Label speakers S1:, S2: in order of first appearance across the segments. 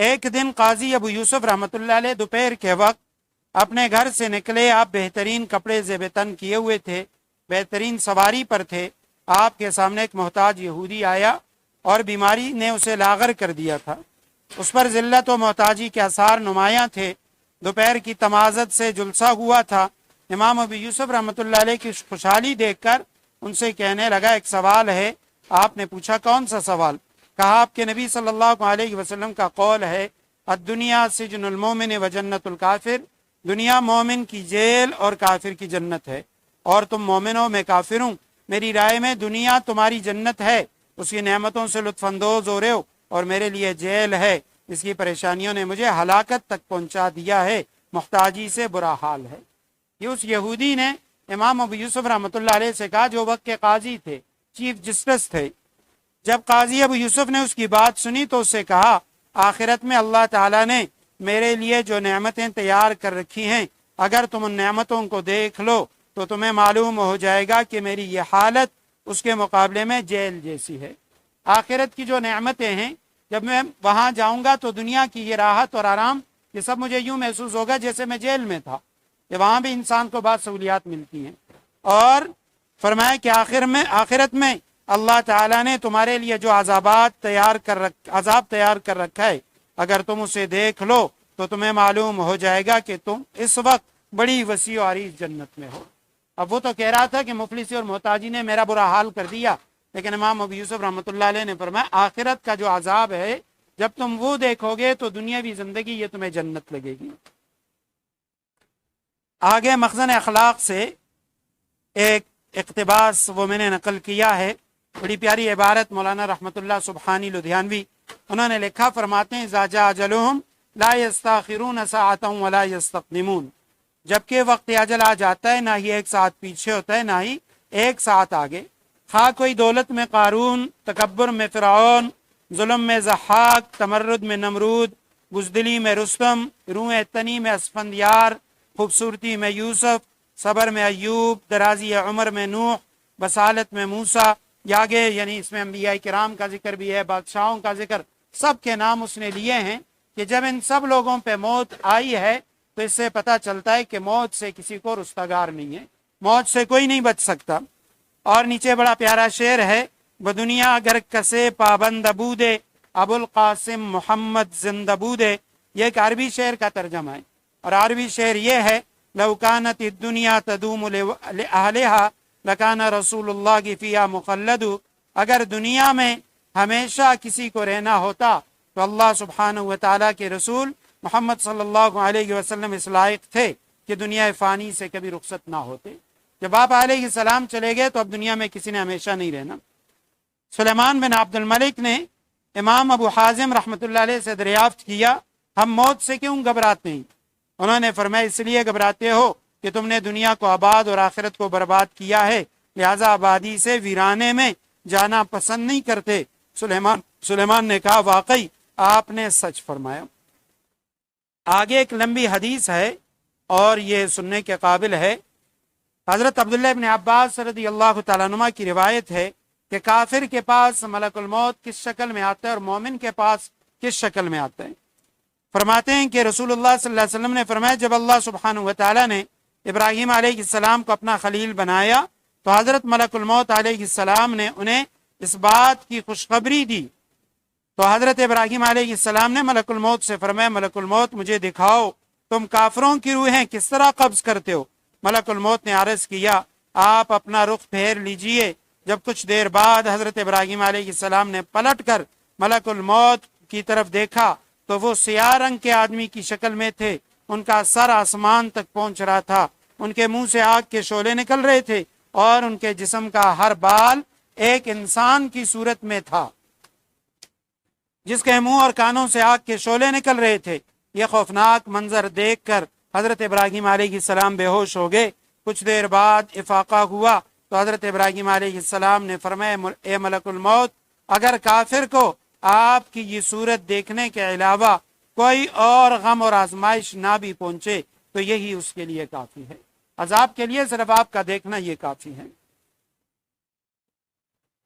S1: ایک دن قاضی ابو یوسف رحمۃ اللہ علیہ دوپہر کے وقت اپنے گھر سے نکلے. آپ بہترین کپڑے زیب تن کیے ہوئے تھے, بہترین سواری پر تھے. آپ کے سامنے ایک محتاج یہودی آیا اور بیماری نے اسے لاغر کر دیا تھا. اس پر ذلت و محتاجی کے آثار نمایاں تھے. دوپہر کی تمازت سے جلسہ ہوا تھا. امام ابو یوسف رحمۃ اللہ علیہ کی خوشحالی دیکھ کر ان سے کہنے لگا, ایک سوال ہے. آپ نے پوچھا کون سا سوال؟ کہا آپ کے نبی صلی اللہ علیہ وسلم کا قول ہے, الدنیا سجن المومن و جنت الکافر, دنیا مومن کی جیل اور کافر کی جنت ہے, اور تم مومن ہو میں کافر ہوں. میری رائے میں دنیا تمہاری جنت ہے, اس کی نعمتوں سے لطف اندوز ہو رہے ہو, اور میرے لیے جیل ہے, اس کی پریشانیوں نے مجھے ہلاکت تک پہنچا دیا ہے, محتاجی سے برا حال ہے. یہ اس یہودی نے امام ابو یوسف رحمۃ اللہ علیہ سے کہا, جو وقت کے قاضی تھے, چیف جسٹس تھے. جب قاضی ابو یوسف نے اس کی بات سنی تو اس سے کہا, آخرت میں اللہ تعالیٰ نے میرے لیے جو نعمتیں تیار کر رکھی ہیں, اگر تم ان نعمتوں کو دیکھ لو تو تمہیں معلوم ہو جائے گا کہ میری یہ حالت اس کے مقابلے میں جیل جیسی ہے. آخرت کی جو نعمتیں ہیں, جب میں وہاں جاؤں گا تو دنیا کی یہ راحت اور آرام, یہ سب مجھے یوں محسوس ہوگا جیسے میں جیل میں تھا. کہ وہاں بھی انسان کو بعض سہولیات ملتی ہیں. اور فرمایا کہ آخرت میں اللہ تعالیٰ نے تمہارے لیے جو عذاب تیار کر رکھا ہے, اگر تم اسے دیکھ لو تو تمہیں معلوم ہو جائے گا کہ تم اس وقت بڑی وسیع و عریض جنت میں ہو. اب وہ تو کہہ رہا تھا کہ مفلسی اور محتاجی نے میرا برا حال کر دیا, لیکن امام ابو یوسف رحمۃ اللہ علیہ نے فرمایا, آخرت کا جو عذاب ہے جب تم وہ دیکھو گے تو دنیاوی زندگی یہ تمہیں جنت لگے گی. آگے مخزن اخلاق سے ایک اقتباس وہ میں نے نقل کیا ہے, بڑی پیاری عبارت, مولانا رحمت اللہ سبحانی لدھیانوی, انہوں نے لکھا, فرماتے ہیں, اذا جاء اجلهم لا يستاخرون ساعة ولا يستقدمون, جبکہ وقت اجل آ جاتا ہے, نہ ہی ایک ساتھ پیچھے ہوتا ہے نہ ہی ایک ساتھ آگے. خواہ کوئی دولت میں قارون, تکبر میں فرعون, ظلم میں ضحاک, تمرد میں نمرود, بزدلی میں رستم, روح تنی میں اسفندیار, خوبصورتی میں یوسف, صبر میں ایوب, درازی عمر میں نوح, بصالت میں موسیٰ. آگے یعنی اس میں انبیاء کرام کا ذکر بھی ہے, بادشاہوں کا ذکر, سب کے نام اس نے لیے ہیں کہ جب ان سب لوگوں پہ موت آئی ہے تو اس سے پتہ چلتا ہے کہ موت سے کسی کو رستگار نہیں ہے, موت سے کوئی نہیں بچ سکتا. اور نیچے بڑا پیارا شعر ہے, بدنیا اگر کسے پابند بودے, ابو القاسم محمد زندہ بودے. یہ ایک عربی شعر کا ترجمہ ہے, اور عربی شعر یہ ہے, لو کانت الدنیا تدوم لأہلہا لکان رسول اللہ کی فیہا مخلد. اگر دنیا میں ہمیشہ کسی کو رہنا ہوتا تو اللہ سبحانہ و تعالیٰ کے رسول محمد صلی اللہ علیہ وسلم اس لائق تھے کہ دنیا فانی سے کبھی رخصت نہ ہوتے. جب آپ علیہ السلام چلے گئے تو اب دنیا میں کسی نے ہمیشہ نہیں رہنا. سلیمان بن عبد الملک نے امام ابو حازم رحمۃ اللہ علیہ سے دریافت کیا, ہم موت سے کیوں گھبراتے ہیں؟ انہوں نے فرمایا, اس لیے گھبراتے ہو کہ تم نے دنیا کو آباد اور آخرت کو برباد کیا ہے, لہذا آبادی سے ویرانے میں جانا پسند نہیں کرتے. سلیمان نے کہا, واقعی آپ نے سچ فرمایا. آگے ایک لمبی حدیث ہے اور یہ سننے کے قابل ہے. حضرت عبداللہ ابن عباس رضی اللہ تعالیٰ عنہ کی روایت ہے کہ کافر کے پاس ملک الموت کس شکل میں آتا ہے اور مومن کے پاس کس شکل میں آتا ہے. فرماتے ہیں کہ رسول اللہ صلی اللہ علیہ وسلم نے فرمایا, جب اللہ سبحانہ و تعالیٰ نے ابراہیم علیہ السلام کو اپنا خلیل بنایا تو حضرت ملک الموت علیہ السلام نے انہیں اس بات کی خوشخبری دی. تو حضرت ابراہیم علیہ السلام نے ملک الموت سے فرمایا, ملک الموت مجھے دکھاؤ تم کافروں کی روحیں کس طرح قبض کرتے ہو. ملک الموت نے عرض کیا, آپ اپنا رخ پھیر لیجئے. جب کچھ دیر بعد حضرت ابراہیم علیہ السلام نے پلٹ کر ملک الموت کی طرف دیکھا تو وہ سیاہ رنگ کے آدمی کی شکل میں تھے. ان کا سر آسمان تک پہنچ رہا تھا, ان کے منہ سے آگ کے شعلے نکل رہے تھے, اور ان کے جسم کا ہر بال ایک انسان کی صورت میں تھا جس کے منہ اور کانوں سے آگ کے شعلے نکل رہے تھے. یہ خوفناک منظر دیکھ کر حضرت ابراہیم علیہ السلام بے ہوش ہو گئے. کچھ دیر بعد افاقہ ہوا تو حضرت ابراہیم علیہ السلام نے فرمایا, اے ملک الموت, اگر کافر کو آپ کی یہ صورت دیکھنے کے علاوہ کوئی اور غم اور آزمائش نہ بھی پہنچے تو یہی اس کے لیے کافی ہے. عذاب کے لیے صرف آپ کا دیکھنا یہ کافی ہے.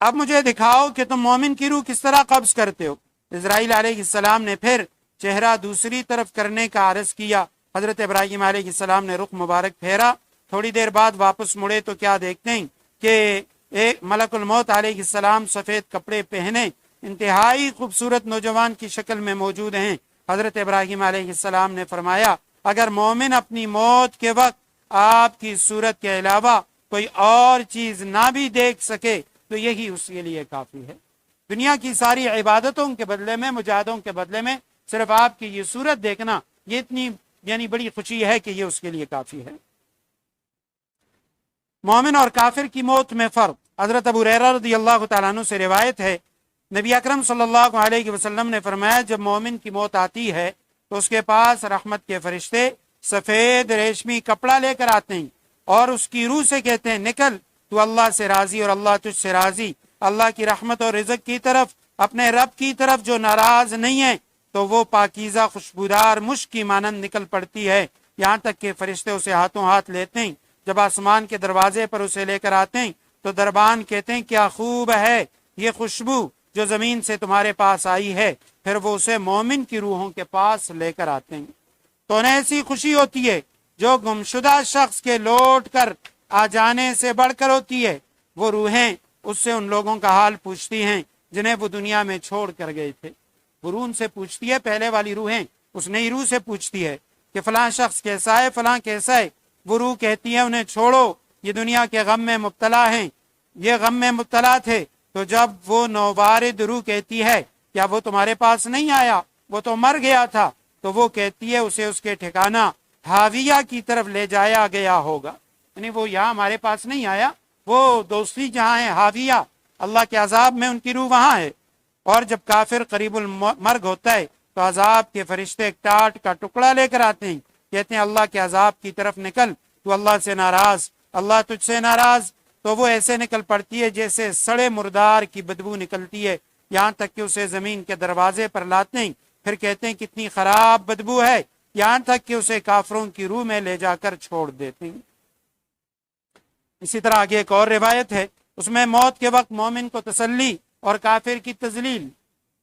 S1: اب مجھے دکھاؤ کہ تم مومن کی روح کس طرح قبض کرتے ہو. اسرائیل علیہ السلام نے پھر چہرہ دوسری طرف کرنے کا عرض کیا۔ حضرت ابراہیم علیہ السلام نے رخ مبارک پھیرا، تھوڑی دیر بعد واپس مڑے تو کیا دیکھتے ہیں کہ ایک ملک الموت علیہ السلام سفید کپڑے پہنے انتہائی خوبصورت نوجوان کی شکل میں موجود ہیں۔ حضرت ابراہیم علیہ السلام نے فرمایا اگر مومن اپنی موت کے وقت آپ کی صورت کے علاوہ کوئی اور چیز نہ بھی دیکھ سکے تو یہی اس کے لیے کافی ہے۔ دنیا کی ساری عبادتوں کے بدلے میں، مجاہدوں کے بدلے میں صرف آپ کی یہ صورت دیکھنا، یہ اتنی بڑی خوشی ہے کہ یہ اس کے لیے کافی ہے۔ مومن اور کافر کی موت میں فرق۔ حضرت ابو ہریرہ رضی اللہ تعالیٰ عنہ سے روایت ہے، نبی اکرم صلی اللہ علیہ وسلم نے فرمایا جب مومن کی موت آتی ہے تو اس کے پاس رحمت کے فرشتے سفید ریشمی کپڑا لے کر آتے ہیں اور اس کی روح سے کہتے ہیں نکل، تو اللہ سے راضی اور اللہ تجھ سے راضی، اللہ کی رحمت اور رزق کی طرف، اپنے رب کی طرف جو ناراض نہیں ہے، تو وہ پاکیزہ خوشبودار مشک کی مانند نکل پڑتی ہے، یہاں تک کہ فرشتے اسے ہاتھوں ہاتھ لیتے ہیں۔ جب آسمان کے دروازے پر اسے لے کر آتے ہیں تو دربان کہتے ہیں کیا خوب ہے یہ خوشبو جو زمین سے تمہارے پاس آئی ہے، پھر وہ اسے مومن کی روحوں کے پاس لے کر آتے ہیں تو انہیں ایسی خوشی ہوتی ہے جو گمشدہ شخص کے لوٹ کر آ جانے سے بڑھ کر ہوتی ہے۔ وہ روحیں اس سے ان لوگوں کا حال پوچھتی ہیں جنہیں وہ دنیا میں چھوڑ کر گئے تھے۔ وہ روح ان سے پوچھتی ہے، پہلے والی روحیں اس نئی روح سے پوچھتی ہے کہ فلاں شخص کیسا ہے، فلاں کیسا ہے۔ وہ روح کہتی ہے انہیں چھوڑو، یہ دنیا کے غم میں مبتلا ہیں، یہ غم میں مبتلا تھے۔ تو جب وہ نوبارد روح کہتی ہے کیا وہ تمہارے پاس نہیں آیا، وہ تو مر گیا تھا، تو وہ کہتی ہے اسے اس کے ٹھکانہ حاویہ کی طرف لے جایا گیا ہوگا، یعنی وہ یہاں ہمارے پاس نہیں آیا، وہ دوسری جہاں ہے حاویہ، اللہ کے عذاب میں ان کی روح وہاں ہے۔ اور جب کافر قریب المرگ ہوتا ہے تو عذاب کے فرشتے ایک ٹاٹ کا ٹکڑا لے کر آتے ہیں، کہتے ہیں اللہ کے عذاب کی طرف نکل، تو اللہ سے ناراض، اللہ تجھ سے ناراض، تو وہ ایسے نکل پڑتی ہے جیسے سڑے مردار کی بدبو نکلتی ہے، یہاں تک کہ اسے زمین کے دروازے پر لاتے ہیں، پھر کہتے ہیں کتنی خراب بدبو ہے، یہاں تک کہ اسے کافروں کی روح میں لے جا کر چھوڑ دیتے ہیں۔ اسی طرح آگے ایک اور روایت ہے، اس میں موت کے وقت مومن کو تسلی اور کافر کی تذلیل،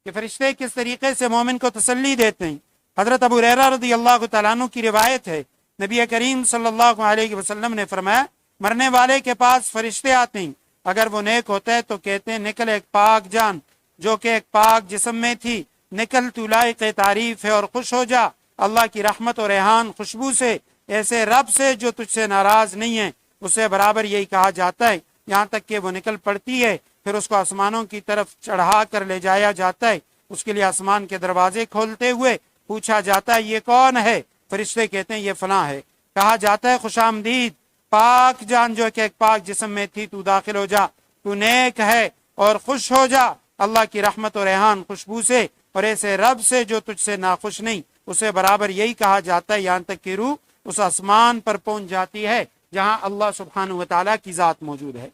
S1: کہ فرشتے کس طریقے سے مومن کو تسلی دیتے ہیں۔ حضرت ابو ہریرہ رضی اللہ تعالیٰ عنہ کی روایت ہے، نبی کریم صلی اللہ علیہ وسلم نے فرمایا مرنے والے کے پاس فرشتے آتے ہیں، اگر وہ نیک ہوتا ہے تو کہتے ہیں نکل ایک پاک جان جو کہ ایک پاک جسم میں تھی، نکل تو لائق تعریف ہے اور خوش ہو جا اللہ کی رحمت اور ریحان خوشبو سے، ایسے رب سے جو تجھ سے ناراض نہیں ہے۔ اسے برابر یہی کہا جاتا ہے، یہاں تک کہ وہ نکل پڑتی ہے، پھر اس کو آسمانوں کی طرف چڑھا کر لے جایا جاتا ہے، اس کے لیے آسمان کے دروازے کھولتے ہوئے پوچھا جاتا ہے یہ کون ہے، فرشتے کہتے ہیں یہ فلاں ہے، کہا جاتا ہے خوش آمدید پاک جان جو کہ ایک پاک جسم میں تھی، تو داخل ہو جا، تو نیک ہے اور خوش ہو جا اللہ کی رحمت اور ریحان خوشبو سے، اور ایسے رب سے جو تجھ سے ناخوش نہیں۔ اسے برابر یہی کہا جاتا ہے، یہاں تک کہ روح اس آسمان پر پہنچ جاتی ہے جہاں اللہ سبحانہ و تعالیٰ کی ذات موجود ہے۔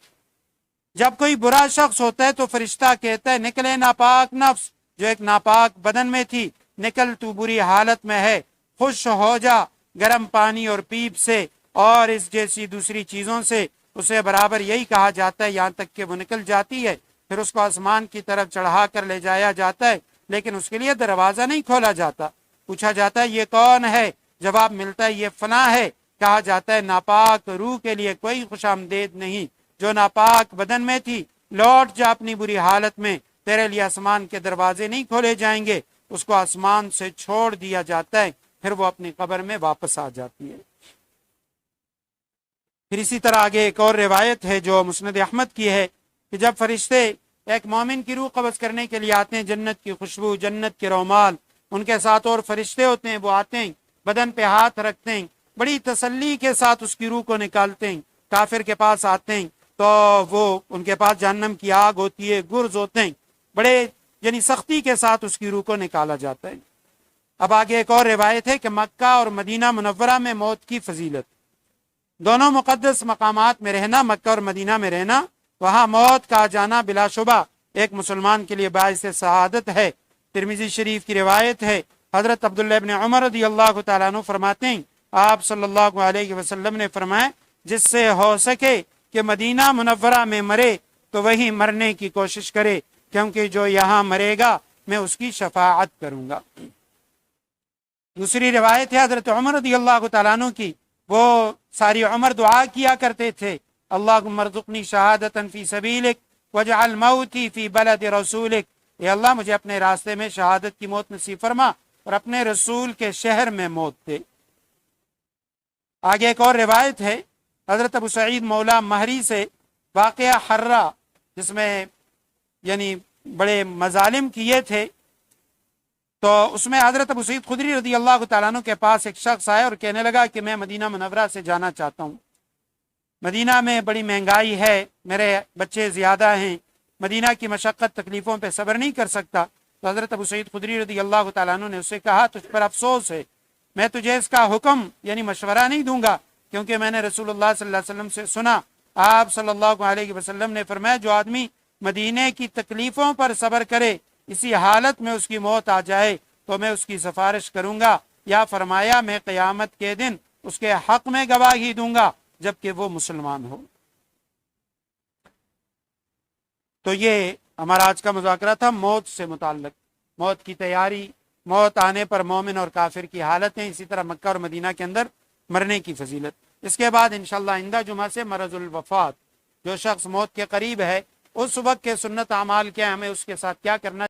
S1: جب کوئی برا شخص ہوتا ہے تو فرشتہ کہتا ہے نکلے ناپاک نفس جو ایک ناپاک بدن میں تھی، نکل تو بری حالت میں ہے، خوش ہو جا گرم پانی اور پیپ سے اور اس جیسی دوسری چیزوں سے۔ اسے برابر یہی کہا جاتا ہے یہاں تک کہ وہ نکل جاتی ہے، پھر اس کو آسمان کی طرف چڑھا کر لے جایا جاتا ہے، لیکن اس کے لیے دروازہ نہیں کھولا جاتا۔ پوچھا جاتا ہے یہ کون ہے، جواب ملتا ہے یہ فلاں ہے، کہا جاتا ہے ناپاک روح کے لیے کوئی خوش آمدید نہیں، جو ناپاک بدن میں تھی لوٹ جا اپنی بری حالت میں، تیرے لیے آسمان کے دروازے نہیں کھولے جائیں گے۔ اس کو آسمان سے چھوڑ دیا جاتا ہے، پھر وہ اپنی قبر میں واپس آ جاتی ہے۔ پھر اسی طرح آگے ایک اور روایت ہے جو مسند احمد کی ہے کہ جب فرشتے ایک مومن کی روح قبض کرنے کے لیے آتے ہیں، جنت کی خوشبو، جنت کے رومال ان کے ساتھ اور فرشتے ہوتے ہیں، وہ آتے ہیں بدن پہ ہاتھ رکھتے ہیں، بڑی تسلی کے ساتھ اس کی روح کو نکالتے ہیں، کافر کے پاس آتے ہیں تو وہ ان کے پاس جہنم کی آگ ہوتی ہے، گرز ہوتے ہیں، بڑے یعنی سختی کے ساتھ اس کی روح کو نکالا جاتا ہے۔ اب آگے ایک اور روایت ہے کہ مکہ اور مدینہ منورہ میں موت کی فضیلت، دونوں مقدس مقامات میں رہنا، مکہ اور مدینہ میں رہنا، وہاں موت کا جانا بلا شبہ ایک مسلمان کے لیے باعث سعادت ہے۔ ترمذی شریف کی روایت ہے، حضرت عبداللہ ابن عمر رضی اللہ تعالیٰ عنہ فرماتے ہیں آپ صلی اللہ علیہ وسلم نے فرمایا جس سے ہو سکے کہ مدینہ منورہ میں مرے تو وہی مرنے کی کوشش کرے، کیونکہ جو یہاں مرے گا میں اس کی شفاعت کروں گا۔ دوسری روایت ہے حضرت عمر رضی اللہ تعالیٰ عنہ کی، وہ ساری عمر دعا کیا کرتے تھے، اللہم ارزقنی شہادتا فی سبیلک واجعل موتی فی بلد رسولک، اے اللہ مجھے اپنے راستے میں شہادت کی موت نصیب فرما اور اپنے رسول کے شہر میں موت دے۔ آگے ایک اور روایت ہے حضرت ابو سعید مولا مہری سے، واقعہ حرہ جس میں یعنی بڑے مظالم کیے تھے، تو اس میں حضرت ابو سعید خدری رضی اللہ تعالیٰ عنہ کے پاس ایک شخص آیا اور کہنے لگا کہ میں مدینہ منورہ سے جانا چاہتا ہوں، مدینہ میں بڑی مہنگائی ہے، میرے بچے زیادہ ہیں، مدینہ کی مشقت تکلیفوں پہ صبر نہیں کر سکتا۔ تو حضرت ابو سعید خدری رضی اللہ تعالیٰ عنہ نے اسے کہا تجھ پر افسوس ہے، میں تجھے اس کا حکم یعنی مشورہ نہیں دوں گا، کیونکہ میں نے رسول اللہ صلی اللہ علیہ وسلم سے سنا، آپ صلی اللہ علیہ وسلم نے فرمایا جو آدمی مدینے کی تکلیفوں پر صبر کرے اسی حالت میں اس کی موت آ جائے تو میں اس کی سفارش کروں گا، یا فرمایا میں قیامت کے دن اس کے حق میں گواہی دوں گا جبکہ وہ مسلمان ہو۔ تو یہ ہمارا آج کا مذاکرہ تھا موت سے متعلق، موت کی تیاری، موت آنے پر مومن اور کافر کی حالتیں، اسی طرح مکہ اور مدینہ کے اندر مرنے کی فضیلت۔ اس کے بعد انشاءاللہ آئندہ جمعہ سے مرض الوفات، جو شخص موت کے قریب ہے اس وقت کے سنت اعمال کیا، ہمیں اس کے ساتھ کیا کرنا